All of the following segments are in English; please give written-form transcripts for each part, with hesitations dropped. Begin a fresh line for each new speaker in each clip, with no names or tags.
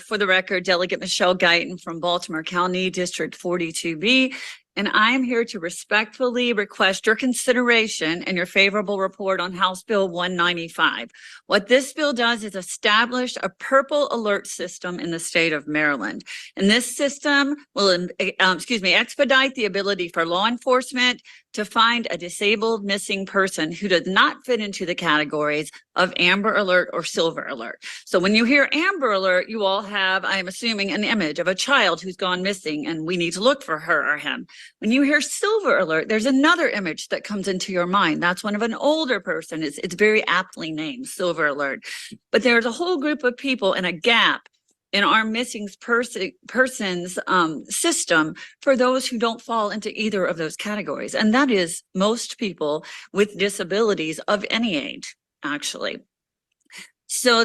for the record, Delegate Michelle Guyton from Baltimore County, District 42B, and I am here to respectfully request your consideration and your favorable report on House Bill 195. What this bill does is establish a purple alert system in the state of Maryland. And this system will, expedite the ability for law enforcement to find a disabled missing person who does not fit into the categories of Amber Alert or Silver Alert. So when you hear Amber Alert, you all have, I'm assuming, an image of a child who's gone missing and we need to look for her or him. When you hear Silver Alert, there's another image that comes into your mind. That's one of an older person. It's very aptly named, Silver Alert. But there's a whole group of people and a gap in our missing persons system for those who don't fall into either of those categories. And that is most people with disabilities of any age, actually. So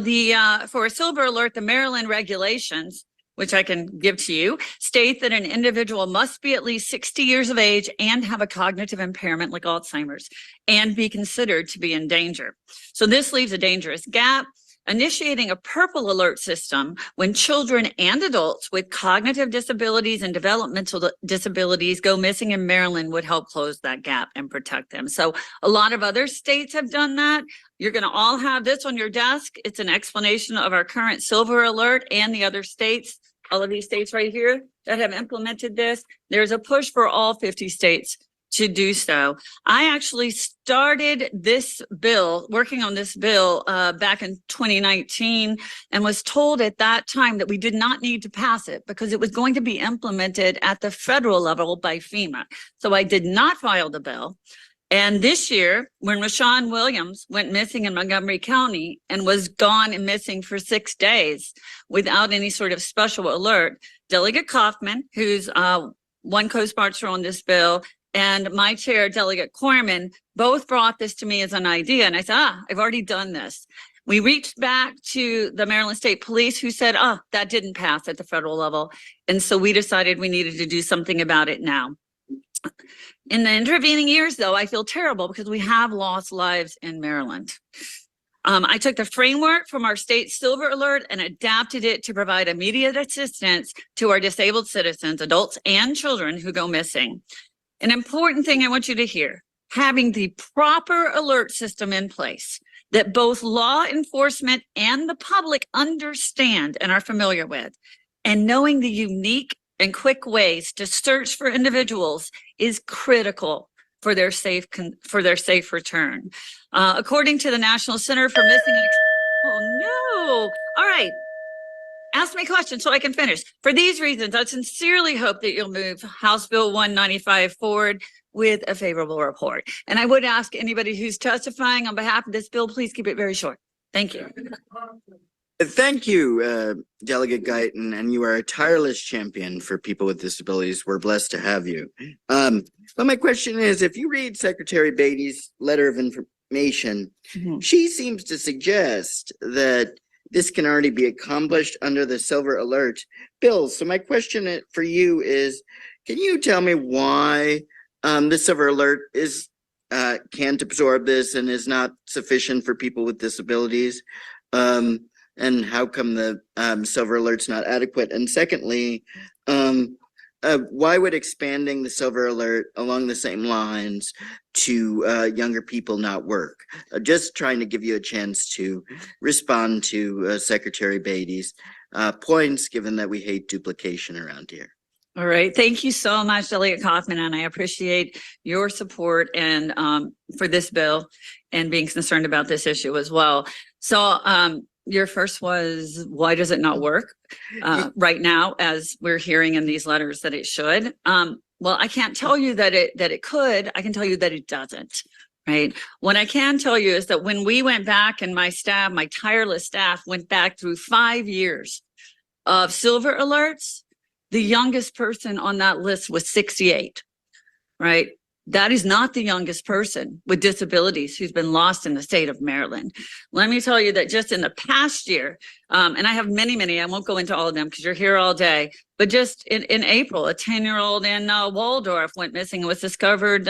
for a Silver Alert, the Maryland regulations, which I can give to you, state that an individual must be at least 60 years of age and have a cognitive impairment like Alzheimer's and be considered to be in danger. So this leaves a dangerous gap. Initiating a purple alert system when children and adults with cognitive disabilities and developmental disabilities go missing in Maryland would help close that gap and protect them. So a lot of other states have done that. You're going to all have this on your desk. It's an explanation of our current Silver Alert and the other states, all of these states right here that have implemented this. There's a push for all 50 states to do so. I actually started this bill, working on this bill back in 2019, and was told at that time that we did not need to pass it because it was going to be implemented at the federal level by FEMA. So I did not file the bill. And this year, when Rashawn Williams went missing in Montgomery County and was gone and missing for 6 days without any sort of special alert, Delegate Kaufman, who's one co-sponsor on this bill, and my chair, Delegate Corman, both brought this to me as an idea. And I said, I've already done this. We reached back to the Maryland State Police who said, that didn't pass at the federal level. And so we decided we needed to do something about it now. In the intervening years, though, I feel terrible because we have lost lives in Maryland. I took the framework from our state Silver Alert and adapted it to provide immediate assistance to our disabled citizens, adults and children who go missing. An important thing I want you to hear, having the proper alert system in place that both law enforcement and the public understand and are familiar with, and knowing the unique and quick ways to search for individuals is critical for their safe return. According to the National Center for Missing and oh no, all right. Ask me questions so I can finish. For these reasons, I sincerely hope that you'll move House Bill 195 forward with a favorable report. And I would ask anybody who's testifying on behalf of this bill, please keep it very short. Thank you.
Thank you, Delegate Guyton, and you are a tireless champion for people with disabilities. We're blessed to have you. But my question is, if you read Secretary Beatty's letter of information, she seems to suggest that this can already be accomplished under the Silver Alert bill. So my question for you is, can you tell me why the Silver Alert can't absorb this and is not sufficient for people with disabilities? And how come the Silver Alert's not adequate? And secondly, why would expanding the Silver Alert along the same lines to younger people not work? Just trying to give you a chance to respond to Secretary Beatty's points, given that we hate duplication around here.
All right. Thank you so much, Delegate Kaufman, and I appreciate your support and for this bill and being concerned about this issue as well. So your first was, why does it not work right now, as we're hearing in these letters that it should? Well, I can't tell you that it could. I can tell you that it doesn't. Right. What I can tell you is that when we went back and my staff, my tireless staff, went back through 5 years of Silver Alerts, the youngest person on that list was 68. Right. That is not the youngest person with disabilities who's been lost in the state of Maryland. Let me tell you that just in the past year, and I have many, I won't go into all of them because you're here all day, but just in April, a 10-year-old in Waldorf went missing and was discovered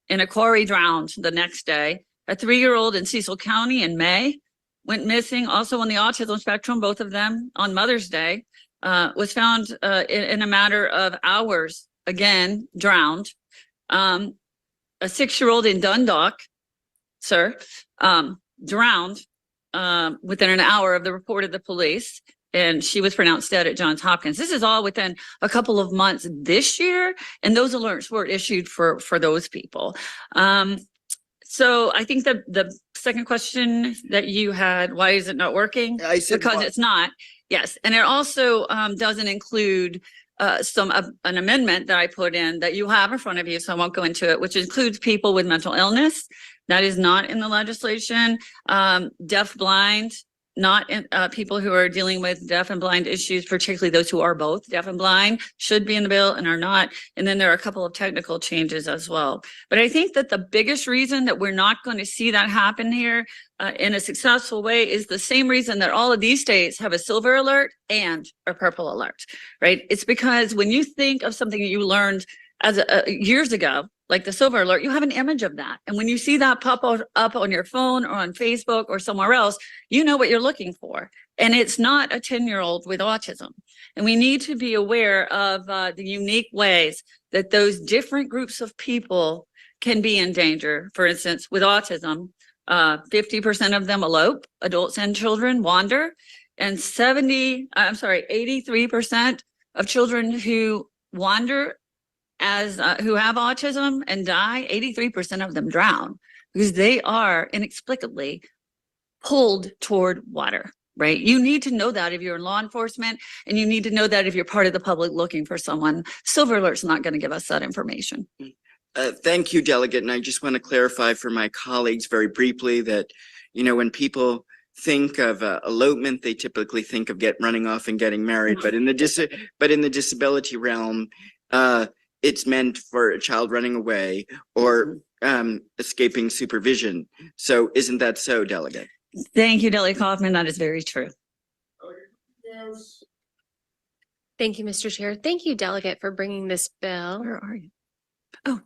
in a quarry, drowned the next day. A 3-year-old in Cecil County in May went missing, also on the autism spectrum, both of them on Mother's Day, was found in a matter of hours, again, drowned. A 6-year-old in Dundalk, sir, drowned within an hour of the report of the police, and she was pronounced dead at Johns Hopkins. This is all within a couple of months this year, and those alerts were issued for those people. So I think the second question that you had, why is it not working?
I said
because
why.
it's not. Yes, and it also doesn't include an amendment that I put in that you have in front of you, so I won't go into it, which includes people with mental illness. That is not in the legislation. Deaf, blind, not in, people who are dealing with deaf and blind issues, particularly those who are both deaf and blind, should be in the bill and are not. And then there are a couple of technical changes as well. But I think that the biggest reason that we're not going to see that happen here in a successful way is the same reason that all of these states have a silver alert and a purple alert, right? It's because when you think of something that you learned as years ago, like the silver alert, you have an image of that. And when you see that pop up on your phone or on Facebook or somewhere else, you know what you're looking for. And it's not a 10-year-old with autism. And we need to be aware of the unique ways that those different groups of people can be in danger. For instance, with autism, 50% of them elope, adults and children wander, and 83% of children who wander who have autism and die, 83% of them drown because they are inexplicably pulled toward water, right? You need to know that if you're in law enforcement, and you need to know that if you're part of the public looking for someone. Silver Alert's not going to give us that information.
Thank you, Delegate. And I just want to clarify for my colleagues very briefly that, when people think of elopement, they typically think of running off and getting married. But in the disability realm, it's meant for a child running away or escaping supervision. So isn't that so, Delegate?
Thank you, Delegate Kaufman. That is very true.
Thank you, Mr. Chair. Thank you, Delegate, for bringing this bill.
Where are you? Oh,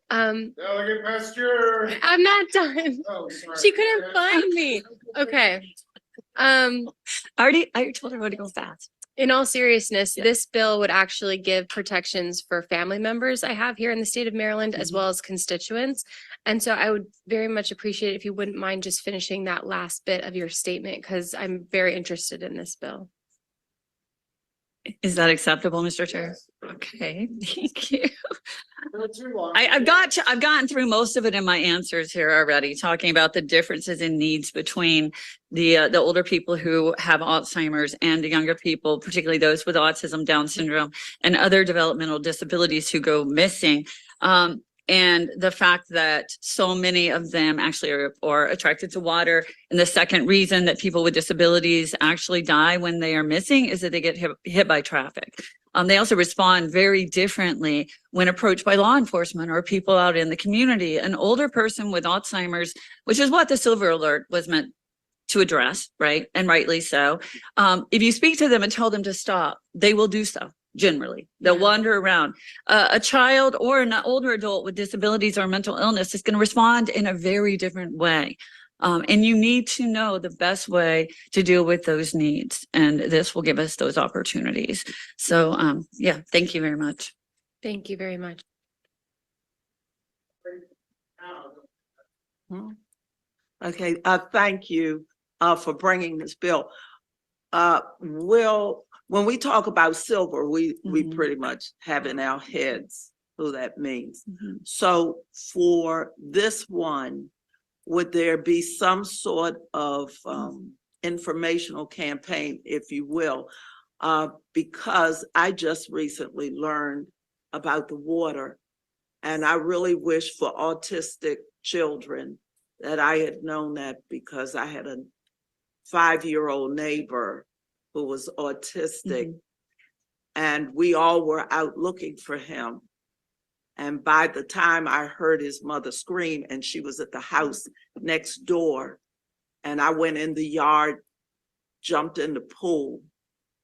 Delegate Pasteur.
I'm not done.
Oh, sorry.
She couldn't find me. Okay.
I told everybody to go fast.
In all seriousness,
Yeah.
this bill would actually give protections for family members I have here in the state of Maryland, as well as constituents. And so I would very much appreciate it if you wouldn't mind just finishing that last bit of your statement, because I'm very interested in this bill.
Is that acceptable, Mr. Chair?
Yes.
Okay, thank you.
Not too long.
I've gotten through most of it in my answers here already, talking about the differences in needs between the older people who have Alzheimer's and the younger people, particularly those with autism, Down syndrome, and other developmental disabilities who go missing. And the fact that so many of them actually are attracted to water. And the second reason that people with disabilities actually die when they are missing is that they get hit by traffic. They also respond very differently when approached by law enforcement or people out in the community. An older person with Alzheimer's, which is what the Silver Alert was meant to address, right? And rightly so. If you speak to them and tell them to stop, they will do so. Generally, they'll wander around. A child or an older adult with disabilities or mental illness is going to respond in a very different way. And you need to know the best way to deal with those needs. And this will give us those opportunities. So, yeah, thank you very much.
Thank you very much.
Okay, thank you for bringing this bill. When we talk about silver, we
Mhm.
pretty much have in our heads who that means.
Mhm.
So for this one, would there be some sort of informational campaign, if you will? Because I just recently learned about the water, and I really wish for autistic children that I had known that, because I had a 5-year-old neighbor who was autistic, and we all were out looking for him. And by the time I heard his mother scream, and she was at the house next door, and I went in the yard, jumped in the pool,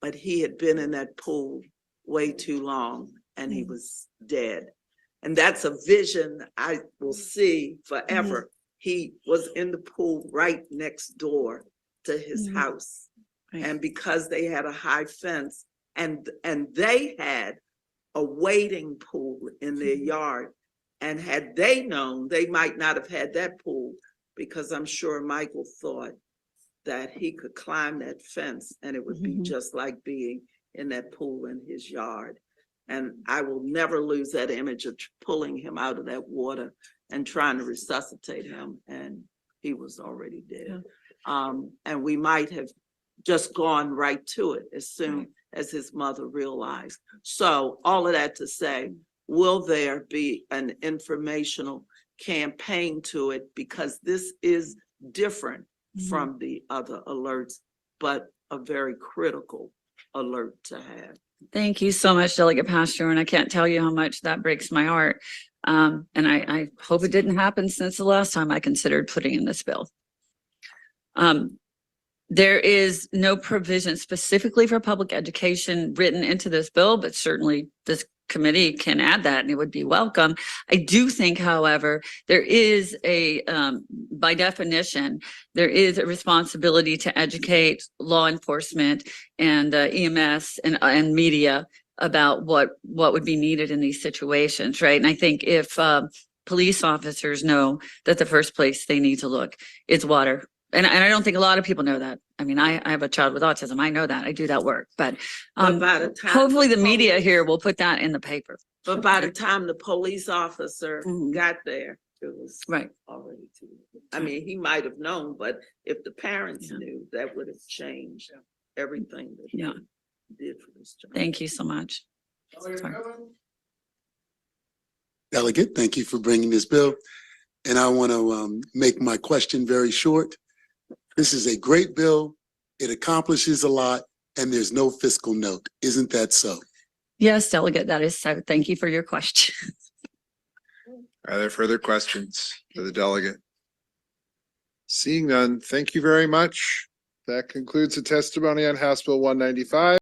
but he had been in that pool way too long, and he was dead. And that's a vision I will see forever. he was in the pool right next door to his
Mhm.
house.
Right.
And because they had a high fence and they had a wading pool in their yard. And had they known, they might not have had that pool, because I'm sure Michael thought that he could climb that fence and it would be
Mhm.
just like being in that pool in his yard. And I will never lose that image of pulling him out of that water and trying to resuscitate him, and he was already dead. And we might have just gone right to it as soon as his mother realized. So all of that to say, will there be an informational campaign to it? Because this is different
Mhm.
from the other alerts, but a very critical alert to have.
Thank you so much, Delegate Pastor, and I can't tell you how much that breaks my heart. And I hope it didn't happen since the last time I considered putting in this bill. There is no provision specifically for public education written into this bill, but certainly this committee can add that and it would be welcome. I do think, however, there is by definition, there is a responsibility to educate law enforcement and EMS and media about what would be needed in these situations, right? And I think if police officers know that the first place they need to look is water. And I don't think a lot of people know that. I mean, I have a child with autism. I know that. I do that work, but
But by the time
hopefully the
the
media
police-
here will put that in the paper.
But by the time the police officer
Mhm.
got there, it was
Right.
already too late. I mean, he might have known, but if the parents
Yeah.
knew, that would have changed everything that
Yeah.
they did for this child.
Thank you so much.
Delegate
Sorry.
Miller?
Delegate, thank you for bringing this bill. And I want to make my question very short. This is a great bill. It accomplishes a lot, and there's no fiscal note. Isn't that so?
Yes, Delegate, that is so. Thank you for your question.
Are there further questions for the delegate? Seeing none, thank you very much. That concludes the testimony on House Bill 195.